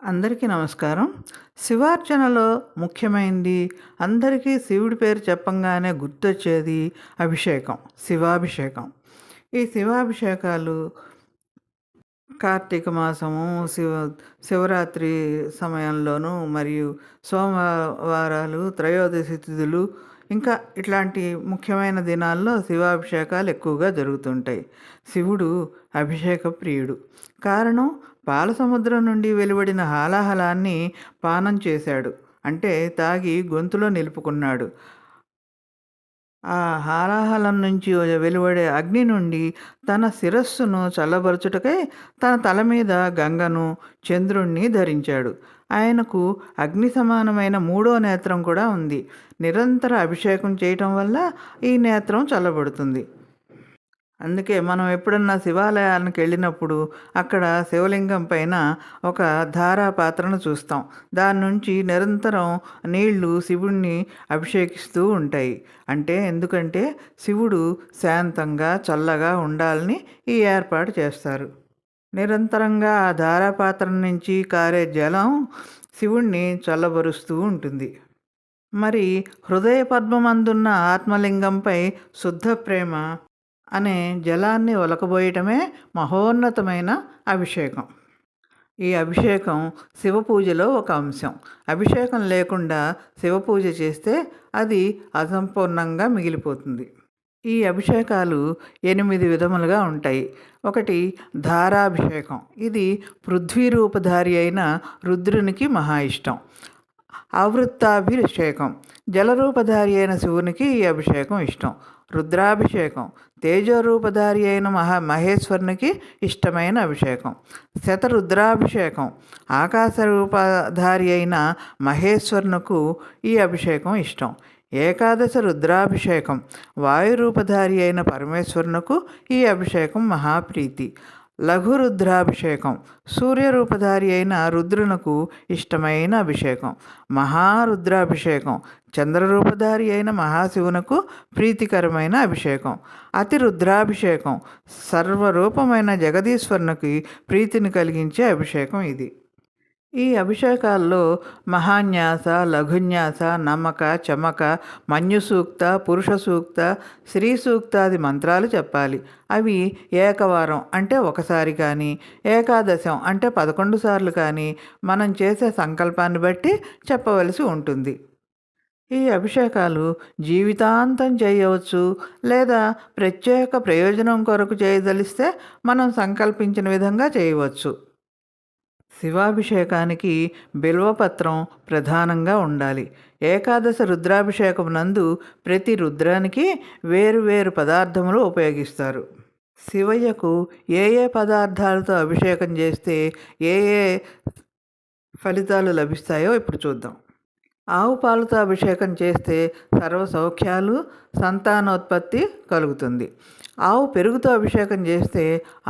అందరికీ నమస్కారం. శివార్చనలో ముఖ్యమైనది, అందరికీ శివుడి పేరు చెప్పంగానే గుర్తొచ్చేది అభిషేకం, శివాభిషేకం. ఈ శివాభిషేకాలు కార్తీక మాసము, శివరాత్రి సమయంలోనూ, మరియు సోమవారాలు, త్రయోదశి తిథులు, ఇంకా ఇట్లాంటి ముఖ్యమైన దినాల్లో శివాభిషేకాలు ఎక్కువగా జరుగుతుంటాయి. శివుడు అభిషేక ప్రియుడు. కారణం, పాలసముద్రం నుండి వెలువడిన హాలాహలాన్ని పానం చేశాడు. అంటే తాగి గొంతులో నిలుపుకున్నాడు. ఆ హాలాహలం నుంచి వెలువడే అగ్ని నుండి తన శిరస్సును చల్లబరుచుటకై తన తల మీద గంగను, చంద్రుణ్ణి ధరించాడు. ఆయనకు అగ్ని సమానమైన మూడో నేత్రం కూడా ఉంది. నిరంతర అభిషేకం చేయటం వల్ల ఈ నేత్రం చల్లబడుతుంది. అందుకే మనం ఎప్పుడన్నా శివాలయానికి వెళ్ళినప్పుడు అక్కడ శివలింగం పైన ఒక ధారా పాత్రను చూస్తాం. దాని నుంచి నిరంతరం నీళ్లు శివుణ్ణి అభిషేకిస్తూ ఉంటాయి. ఎందుకంటే శివుడు శాంతంగా, చల్లగా ఉండాలని ఈ ఏర్పాటు చేస్తారు. నిరంతరంగా ఆ ధారాపాత్ర నుంచి కారే జలం శివుణ్ణి చల్లబరుస్తూ ఉంటుంది. మరి హృదయ పద్మమందున్న ఆత్మలింగంపై శుద్ధ ప్రేమ అనే జలాన్ని ఒలకబోయటమే మహోన్నతమైన అభిషేకం. ఈ అభిషేకం శివపూజలో ఒక అంశం. అభిషేకం లేకుండా శివపూజ చేస్తే అది అసంపూర్ణంగా మిగిలిపోతుంది. ఈ అభిషేకాలు 8 విధములుగా ఉంటాయి. ఒకటి ధారాభిషేకం. ఇది పృథ్వీ రూపధారి అయిన రుద్రునికి మహా ఇష్టం. ఆవృత్తాభిషేకం. జలరూపధారి అయిన శివునికి ఈ అభిషేకం ఇష్టం. రుద్రాభిషేకం. తేజోరూపధారి అయిన మహేశ్వరునికి ఇష్టమైన అభిషేకం. శతరుద్రాభిషేకం. ఆకాశ రూపధారి అయిన మహేశ్వరునకు ఈ అభిషేకం ఇష్టం. ఏకాదశ రుద్రాభిషేకం. వాయురూపధారి అయిన పరమేశ్వరునకు ఈ అభిషేకం మహాప్రీతి. లఘు రుద్రాభిషేకం. సూర్యరూపధారి అయిన రుద్రునకు ఇష్టమైన అభిషేకం. మహారుద్రాభిషేకం. చంద్రరూపధారి అయిన మహాశివునకు ప్రీతికరమైన అభిషేకం. అతి రుద్రాభిషేకం. సర్వరూపమైన జగదీశ్వరునికి ప్రీతిని కలిగించే అభిషేకం ఇది. ఈ అభిషేకాల్లో మహాన్యాస, లఘున్యాస, నమక, చమక, మన్యు సూక్త, పురుష సూక్త, శ్రీ సూక్తాది మంత్రాలు చెప్పాలి. అవి ఏకవారం అంటే ఒకసారి కానీ, ఏకాదశం అంటే 11 సార్లు కానీ మనం చేసే సంకల్పాన్ని బట్టి చెప్పవలసి ఉంటుంది. ఈ అభిషేకాలు జీవితాంతం చేయవచ్చు, లేదా ప్రత్యేక ప్రయోజనం కొరకు చేయదలిస్తే మనం సంకల్పించిన విధంగా చేయవచ్చు. శివాభిషేకానికి బిల్వపత్రం ప్రధానంగా ఉండాలి. ఏకాదశ రుద్రాభిషేకం నందు ప్రతి రుద్రానికి వేరు పదార్థములు ఉపయోగిస్తారు. శివయ్యకు ఏ పదార్థాలతో అభిషేకం చేస్తే ఏ ఫలితాలు లభిస్తాయో ఇప్పుడు చూద్దాం. ఆవు పాలతో అభిషేకం చేస్తే సర్వ సౌఖ్యాలు, సంతానోత్పత్తి కలుగుతుంది. ఆవు పెరుగుతో అభిషేకం చేస్తే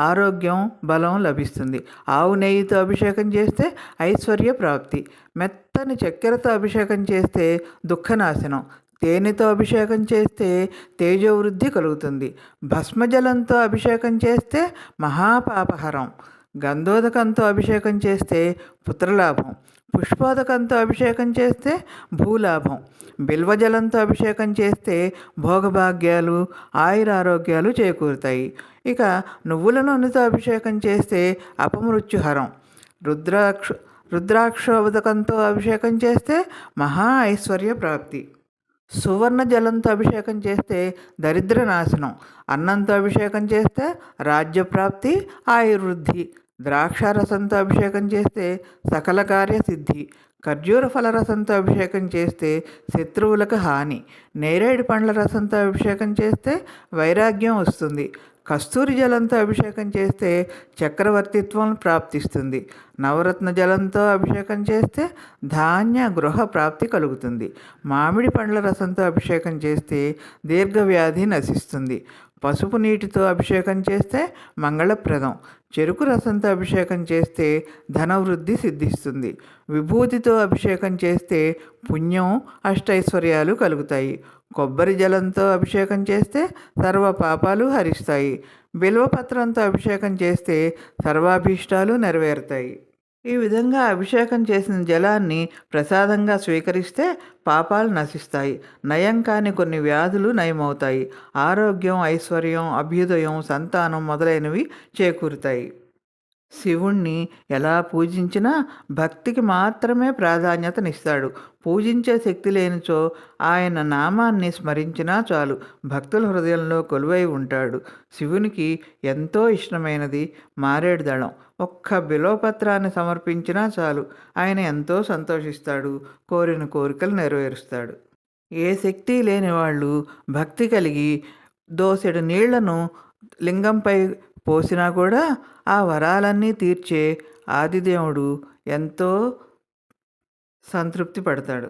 ఆరోగ్యం, బలం లభిస్తుంది. ఆవు నెయ్యితో అభిషేకం చేస్తే ఐశ్వర్య ప్రాప్తి. మెత్తని చక్కెరతో అభిషేకం చేస్తే దుఃఖనాశనం. తేనెతో అభిషేకం చేస్తే తేజోవృద్ధి కలుగుతుంది. భస్మజలంతో అభిషేకం చేస్తే మహాపాపహరం. గంధోదకంతో అభిషేకం చేస్తే పుత్రలాభం. పుష్పోదకంతో అభిషేకం చేస్తే భూలాభం. బిల్వజలంతో అభిషేకం చేస్తే భోగభాగ్యాలు, ఆయురారోగ్యాలు చేకూరుతాయి. ఇక నువ్వుల నూనెతో అభిషేకం చేస్తే అపమృత్యుహరం. రుద్రాక్షోదకంతో అభిషేకం చేస్తే మహా ఐశ్వర్య ప్రాప్తి. సువర్ణ జలంతో అభిషేకం చేస్తే దరిద్ర నాశనం. అన్నంతో అభిషేకం చేస్తే రాజ్యప్రాప్తి, ఆయుర్వృద్ధి. ద్రాక్షారసంతో అభిషేకం చేస్తే సకల కార్యసిద్ధి. ఖర్జూర ఫల రసంతో అభిషేకం చేస్తే శత్రువులకు హాని. నేరేడు పండ్ల రసంతో అభిషేకం చేస్తే వైరాగ్యం వస్తుంది. కస్తూరి జలంతో అభిషేకం చేస్తే చక్రవర్తిత్వం ప్రాప్తిస్తుంది. నవరత్న జలంతో అభిషేకం చేస్తే ధాన్య గృహ ప్రాప్తి కలుగుతుంది. మామిడి పండ్ల రసంతో అభిషేకం చేస్తే దీర్ఘవ్యాధి నశిస్తుంది. పసుపు నీటితో అభిషేకం చేస్తే మంగళప్రదం. చెరుకు రసంతో అభిషేకం చేస్తే ధనవృద్ధి సిద్ధిస్తుంది. విభూతితో అభిషేకం చేస్తే పుణ్యం, అష్టైశ్వర్యాలు కలుగుతాయి. కొబ్బరి జలంతో అభిషేకం చేస్తే సర్వ పాపాలు హరిస్తాయి. బిల్వపత్రంతో అభిషేకం చేస్తే సర్వాభీష్టాలు నెరవేరుతాయి. ఈ విధంగా అభిషేకం చేసిన జలాన్ని ప్రసాదంగా స్వీకరిస్తే పాపాలు నశిస్తాయి. నయం కాని కొన్ని వ్యాధులు నయమవుతాయి. ఆరోగ్యం, ఐశ్వర్యం, అభ్యుదయం, సంతానం మొదలైనవి చేకూరుతాయి. శివుణ్ణి ఎలా పూజించినా భక్తికి మాత్రమే ప్రాధాన్యతనిస్తాడు. పూజించే శక్తి లేనిచో ఆయన నామాన్ని స్మరించినా చాలు, భక్తుల హృదయంలో కొలువై ఉంటాడు. శివునికి ఎంతో ఇష్టమైనది మారేడు దళం. ఒక్క బిల్వపత్రాన్ని సమర్పించినా చాలు, ఆయన ఎంతో సంతోషిస్తాడు. కోరిన కోరికలు నెరవేరుస్తాడు. ఏ శక్తి లేని వాళ్ళు భక్తి కలిగి దోసెడు నీళ్లను లింగంపై పోసినా కూడా ఆ వరాలన్నీ తీర్చే ఆదిదేవుడు ఎంతో సంతృప్తి పడతాడు.